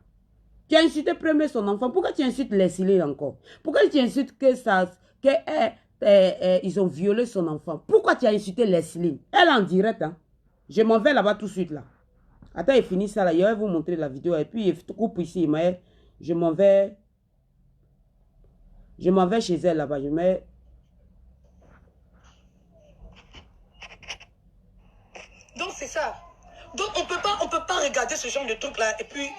Tu as insulté premier son enfant. Pourquoi tu insultes Leslie encore? Pourquoi tu insultes que ça, ils ont violé son enfant? Pourquoi tu as insulté Leslie? Elle est en direct. Hein? Je m'en vais là-bas tout de suite là. Attends, il finit ça là. Je vais vous montrer la vidéo. Et puis il coupe ici. Mais je m'en vais. Je m'en vais chez elle là-bas. Je mets. Donc c'est ça. Donc on peut pas regarder ce genre de truc là et puis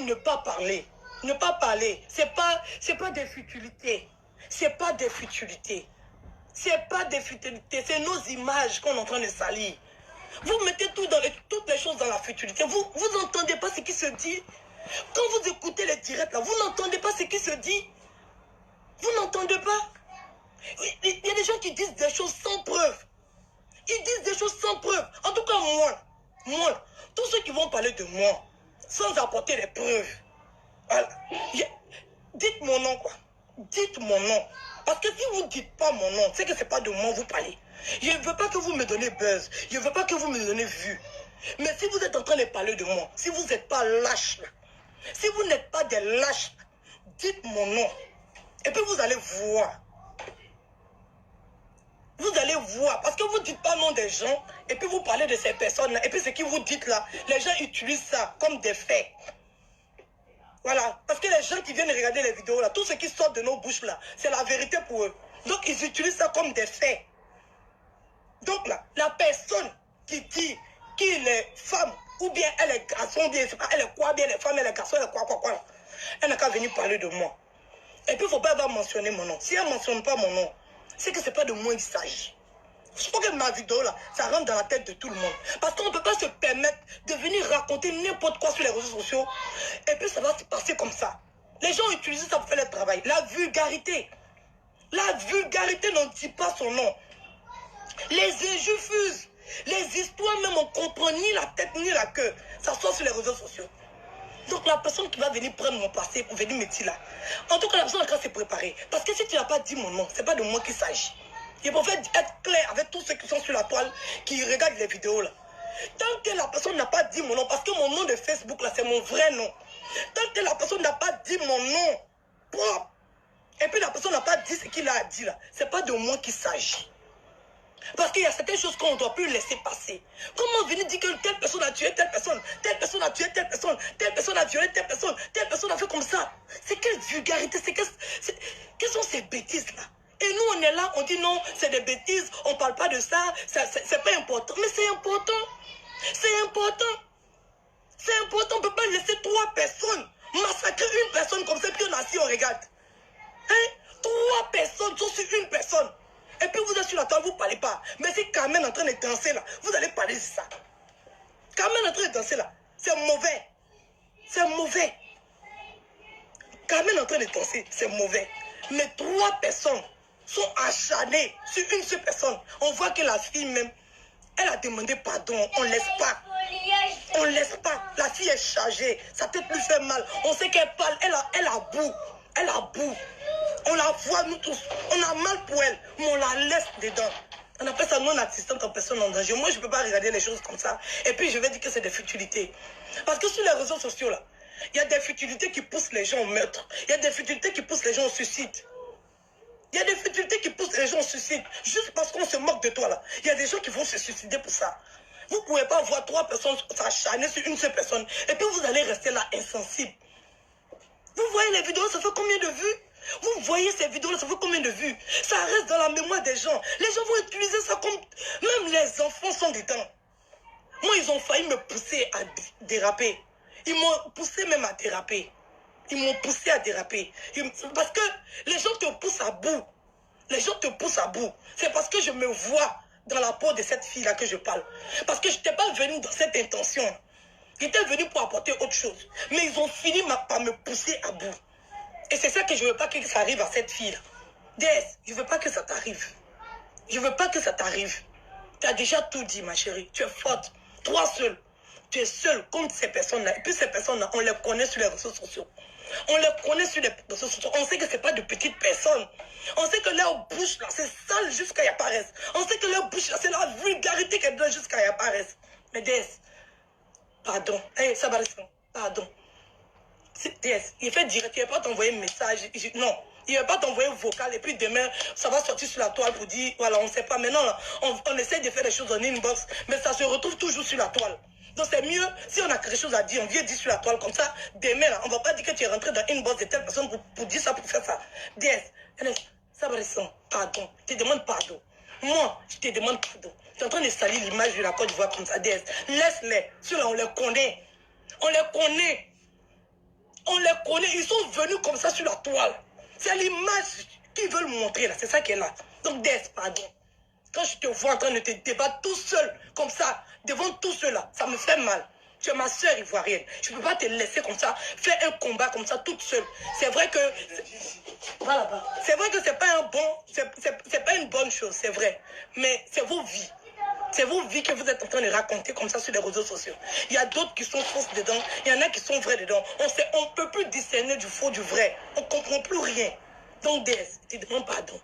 ne pas parler. Ne pas parler. C'est pas des futilités. C'est pas des futilités. C'est pas des futilités. C'est nos images qu'on est en train de salir. Vous mettez toutes les choses dans la futilité. Vous n'entendez pas ce qui se dit. Quand vous écoutez les directs là, vous n'entendez pas ce qui se dit. Vous n'entendez pas. Il y a des gens qui disent des choses sans preuve. Ils disent des choses sans preuve. En tout cas, moi, tous ceux qui vont parler de moi, sans apporter les preuves, voilà. Dites mon nom, quoi. Dites mon nom. Parce que si vous ne dites pas mon nom, c'est que ce n'est pas de moi vous parlez. Je ne veux pas que vous me donnez buzz. Je ne veux pas que vous me donnez vue. Mais si vous êtes en train de parler de moi, si vous n'êtes pas lâche, si vous n'êtes pas des lâches, dites mon nom. Et puis vous allez voir. Vous allez voir, parce que vous ne dites pas le nom des gens, et puis vous parlez de ces personnes-là, et puis ce que vous dites là, les gens utilisent ça comme des faits. Voilà, parce que les gens qui viennent regarder les vidéos là, tout ce qui sort de nos bouches là, c'est la vérité pour eux. Donc ils utilisent ça comme des faits. Donc là, la personne qui dit qu'il est femme, ou bien elle est garçon, ou bien elle est quoi, bien elle est femme, elle est garçon, elle est quoi, elle n'a qu'à venir parler de moi. Et puis il ne faut pas avoir mentionné mon nom. Si elle ne mentionne pas mon nom, c'est que ce n'est pas de moi qu'il s'agit. Je pense que ma vidéo là, ça rentre dans la tête de tout le monde. Parce qu'on ne peut pas se permettre de venir raconter n'importe quoi sur les réseaux sociaux. Et puis ça va se passer comme ça. Les gens utilisent ça pour faire le travail. La vulgarité. La vulgarité n'en dit pas son nom. Les injures fusent. Les histoires même on ne comprend ni la tête ni la queue. Ça sort sur les réseaux sociaux. Donc la personne qui va venir prendre mon passé pour venir me dire là. En tout cas, la personne a s'est préparée. Parce que si tu n'as pas dit mon nom, ce n'est pas de moi qu'il s'agit. Il faut être clair avec tous ceux qui sont sur la toile, qui regardent les vidéos là. Tant que la personne n'a pas dit mon nom, parce que mon nom de Facebook là, c'est mon vrai nom. Tant que la personne n'a pas dit mon nom propre, et puis la personne n'a pas dit ce qu'il a dit là, c'est pas de moi qu'il s'agit. Parce qu'il y a certaines choses qu'on ne doit plus laisser passer. Comment venir dire que telle personne a tué telle personne a tué telle personne a violé telle personne a fait comme ça. C'est quelle vulgarité, quelles sont ces bêtises-là? Et nous, on est là, on dit non, c'est des bêtises, on ne parle pas de ça, c'est pas important. Mais c'est important. C'est important. C'est important, on ne peut pas laisser 3 personnes massacrer une personne comme ça, puis on est assis, on regarde. Hein? 3 personnes sont sur une personne. Et puis vous êtes sur la table, vous ne parlez pas. Mais si Carmen est en train de danser là, vous allez parler de ça. Carmen est en train de danser là, c'est mauvais. C'est mauvais. Carmen est en train de danser, c'est mauvais. Mais 3 personnes sont acharnées sur une seule personne. On voit que la fille même, elle a demandé pardon, on ne laisse pas. On ne laisse pas. La fille est chargée, sa tête lui fait mal. On sait qu'elle parle, elle a bout. Elle a bout. On la voit, nous tous. On a mal pour elle, mais on la laisse dedans. On appelle ça non-assistante en personne en danger. Moi, je ne peux pas regarder les choses comme ça. Et puis, je vais dire que c'est des futilités. Parce que sur les réseaux sociaux, là, il y a des futilités qui poussent les gens au meurtre. Il y a des futilités qui poussent les gens au suicide. Il y a des futilités qui poussent les gens au suicide. Juste parce qu'on se moque de toi, là. Il y a des gens qui vont se suicider pour ça. Vous ne pouvez pas voir 3 personnes s'acharner sur une seule personne. Et puis, vous allez rester là, insensible. Vous voyez les vidéos, ça fait combien de vues? Vous voyez ces vidéos-là, ça fait combien de vues? Ça reste dans la mémoire des gens. Les gens vont utiliser ça comme... Même les enfants sont dedans. Moi, ils ont failli me pousser à déraper. Ils m'ont poussé même à déraper. Ils m'ont poussé à déraper. Parce que les gens te poussent à bout. Les gens te poussent à bout. C'est parce que je me vois dans la peau de cette fille-là que je parle. Parce que je n'étais pas venu dans cette intention. J'étais venu pour apporter autre chose. Mais ils ont fini par me pousser à bout. Et c'est ça que je ne veux pas que ça arrive à cette fille-là. Déesse, je ne veux pas que ça t'arrive. Je ne veux pas que ça t'arrive. Tu as déjà tout dit, ma chérie. Tu es forte. Toi seule. Tu es seule contre ces personnes-là. Et puis ces personnes-là, on les connaît sur les réseaux sociaux. On les connaît sur les réseaux sociaux. On sait que ce n'est pas de petites personnes. On sait que leur bouche, là, c'est sale jusqu'à y apparaisse. On sait que leur bouche, là, c'est la vulgarité qu'elle donne jusqu'à y apparaisse. Mais Déesse, pardon. Hey, Sabarisson, pardon. Déesse, il fait direct, il ne va pas t'envoyer un message. Non, il ne va pas t'envoyer un vocal. Et puis demain, ça va sortir sur la toile pour dire, voilà, on ne sait pas. Maintenant, là, on essaie de faire des choses en inbox, mais ça se retrouve toujours sur la toile. Donc c'est mieux, si on a quelque chose à dire, on vient dire sur la toile, comme ça, demain, là, on ne va pas dire que tu es rentré dans une box de telle personne pour dire ça, pour faire ça. Déesse, ça va rester, pardon, je te demande pardon. Moi, je te demande pardon. Tu es en train de salir l'image de la Côte d'Ivoire comme ça, Déesse. Laisse-les, ceux-là, on les connaît. On les connaît. On les connaît, ils sont venus comme ça sur la toile. C'est l'image qu'ils veulent montrer là, c'est ça qui est là. Donc, Déesse, pardon. Quand je te vois en train de te débattre tout seul, comme ça, devant tout cela, ça me fait mal. Tu es ma soeur ivoirienne. Je ne peux pas te laisser comme ça, faire un combat comme ça toute seule. C'est vrai que... Voilà, c'est vrai que c'est pas un bon... C'est pas une bonne chose, c'est vrai. Mais c'est vos vies. C'est vos vies que vous êtes en train de raconter comme ça sur les réseaux sociaux. Il y a d'autres qui sont fausses dedans. Il y en a qui sont vrais dedans. On ne peut plus discerner du faux, du vrai. On ne comprend plus rien. Donc, Déesse, je te demande pardon.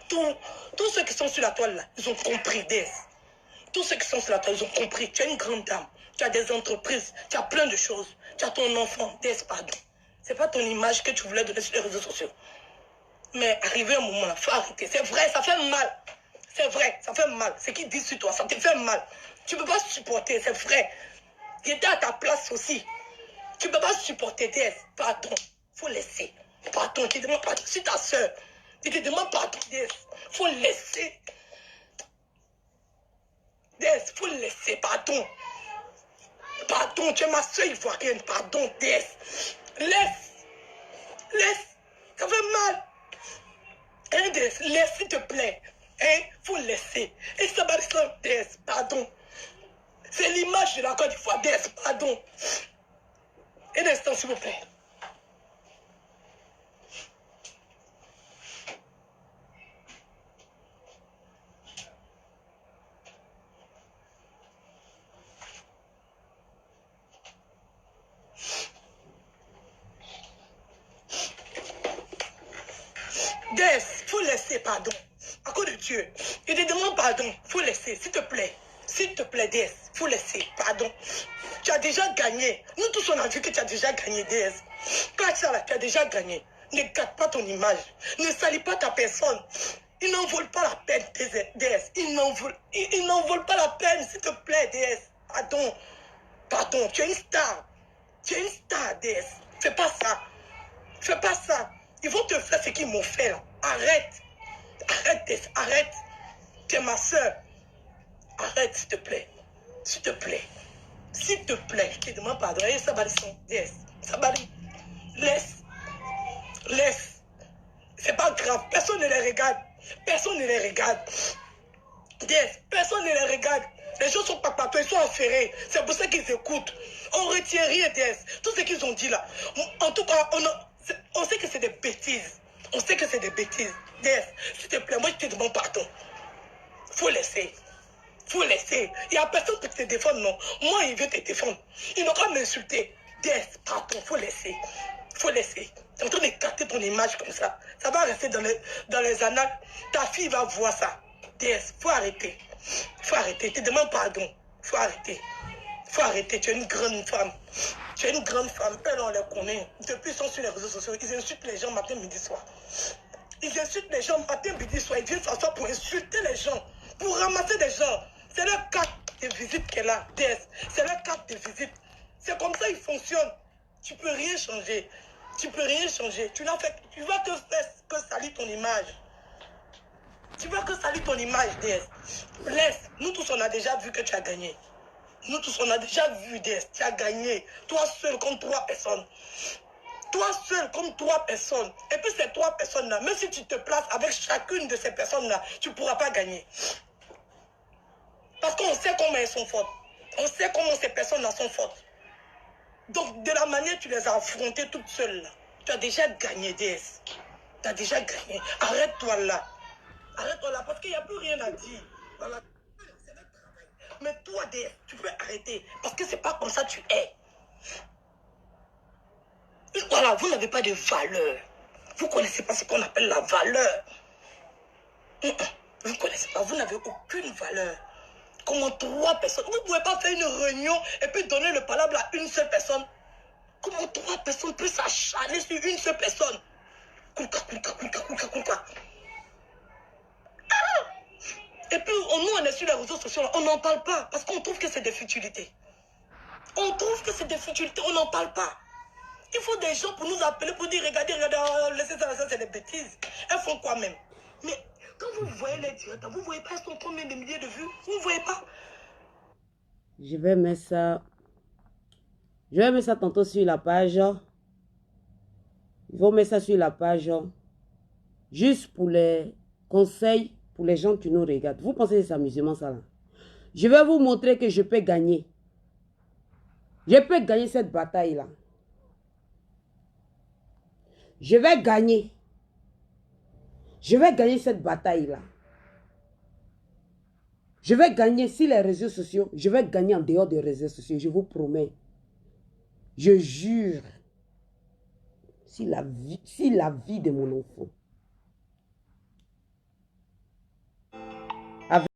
Tous ceux qui sont sur la toile là, ils ont compris, Déesse. Tous ceux qui sont sur la toile, ils ont compris. Tu es une grande dame. Tu as des entreprises. Tu as plein de choses. Tu as ton enfant. Déesse, pardon. Ce n'est pas ton image que tu voulais donner sur les réseaux sociaux. Mais arrivé un moment là, il faut arrêter. C'est vrai, ça fait mal. C'est vrai, ça fait mal. Ce qu'ils disent sur toi, ça te fait mal. Tu ne peux pas supporter, c'est vrai. J'étais à ta place aussi. Tu ne peux pas supporter, Déesse. Pardon. Il faut laisser. Pardon, je te demande pardon. C'est ta soeur. Je te demande pardon, Déesse. Il faut laisser. Déesse, il faut laisser. Pardon. Pardon, tu es ma soeur ivoirienne. Pardon, Déesse. Laisse. Laisse. Ça fait mal. Hein, Déesse, laisse, s'il te plaît. Hein, faut laisser. Et ça va sans Déesse, pardon. C'est l'image de la Côte d'Ivoire, Déesse, pardon. Un instant, s'il vous plaît. Déesse, faut laisser, pardon. À cause de Dieu, je te demande pardon. Faut laisser, s'il te plaît. S'il te plaît, Déesse, faut laisser, pardon. Tu as déjà gagné. Nous tous, on a vu que tu as déjà gagné, Déesse. Quand tu as déjà gagné. Ne gâte pas ton image. Ne salis pas ta personne. Ils n'en veulent pas la peine, DS. Ils n'en veulent pas la peine, s'il te plaît, DS. Pardon. Pardon, tu es une star. Tu es une star, DS. Fais pas ça. Fais pas ça. Ils vont te faire ce qu'ils m'ont fait, là. Arrête. Arrête, DS. Arrête. Tu es ma soeur. Arrête, s'il te plaît. S'il te plaît. S'il te plaît. Je te demande pardon. Et ça va le son. DS. Ça va aller. Laisse. Laisse. C'est pas grave. Personne ne les regarde. Personne ne les regarde. DS. Personne ne les regarde. Les gens sont pas partout. Ils sont enferrés. C'est pour ça qu'ils écoutent. On retient rien, DS. Tout ce qu'ils ont dit là. En tout cas, on sait que c'est des bêtises. On sait que c'est des bêtises. DS. S'il te plaît, moi je te demande pardon. Faut laisser. Faut laisser. Il n'y a personne pour te défendre, non. Moi, il veut te défendre. Il n'aura qu'à m'insulter. DS, pardon, faut laisser. Faut laisser. Tu es en train de capter ton image comme ça. Ça va rester dans les annales. Ta fille va voir ça. DS, faut arrêter. Faut arrêter. Tu te demandes pardon. Faut arrêter. Faut arrêter. Tu es une grande femme. Tu es une grande femme. Eux, on les connaît. Depuis, ils sont sur les réseaux sociaux. Ils insultent les gens matin, midi, soir. Ils insultent les gens matin, midi, soir. Ils viennent s'asseoir pour insulter les gens. Pour ramasser des gens. C'est leur carte de visite qu'elle a, DS. C'est leur carte de visite. C'est comme ça ils fonctionnent. Tu peux rien changer. Tu peux rien changer. Tu vas que faire que salir ton image. Tu vas que salir ton image, DS. Laisse. Nous tous, on a déjà vu que tu as gagné. Nous tous, on a déjà vu, DS. Tu as gagné. Toi seul comme 3 personnes. Toi seul comme 3 personnes. Et puis ces 3 personnes-là, même si tu te places avec chacune de ces personnes-là, tu ne pourras pas gagner. Parce qu'on sait comment elles sont fortes. On sait comment ces personnes-là sont fortes. Donc, de la manière dont tu les as affrontées toutes seules, là, tu as déjà gagné, DS. Tu as déjà gagné. Arrête-toi là. Arrête-toi là, parce qu'il n'y a plus rien à dire. Voilà. C'est notre travail. Mais toi, DS, tu peux arrêter. Parce que c'est pas comme ça que tu es. Et voilà, vous n'avez pas de valeur. Vous ne connaissez pas ce qu'on appelle la valeur. Vous ne connaissez pas, vous n'avez aucune valeur. Comment 3 personnes, vous ne pouvez pas faire une réunion et puis donner le palabre à une seule personne. Comment 3 personnes peuvent s'acharner sur une seule personne? Kulka, kulka, kulka, kulka, kulka. Et puis, nous, on est sur les réseaux sociaux, on n'en parle pas parce qu'on trouve que c'est des futilités. On trouve que c'est des futilités, on n'en parle pas. Il faut des gens pour nous appeler, pour dire, regardez, regardez, laissez ça, c'est des bêtises. Elles font quoi même? Mais quand vous voyez les directs, vous ne voyez pas, elles sont combien de milliers de vues? Vous ne voyez pas? Je vais mettre ça. Je vais mettre ça tantôt sur la page. Ils vont mettre ça sur la page. Juste pour les conseils pour les gens qui nous regardent. Vous pensez que c'est amusement ça là? Je vais vous montrer que je peux gagner. Je peux gagner cette bataille là. Je vais gagner. Je vais gagner cette bataille là. Je vais gagner sur les réseaux sociaux. Je vais gagner en dehors des réseaux sociaux. Je vous promets. Je jure. Si la vie de mon enfant.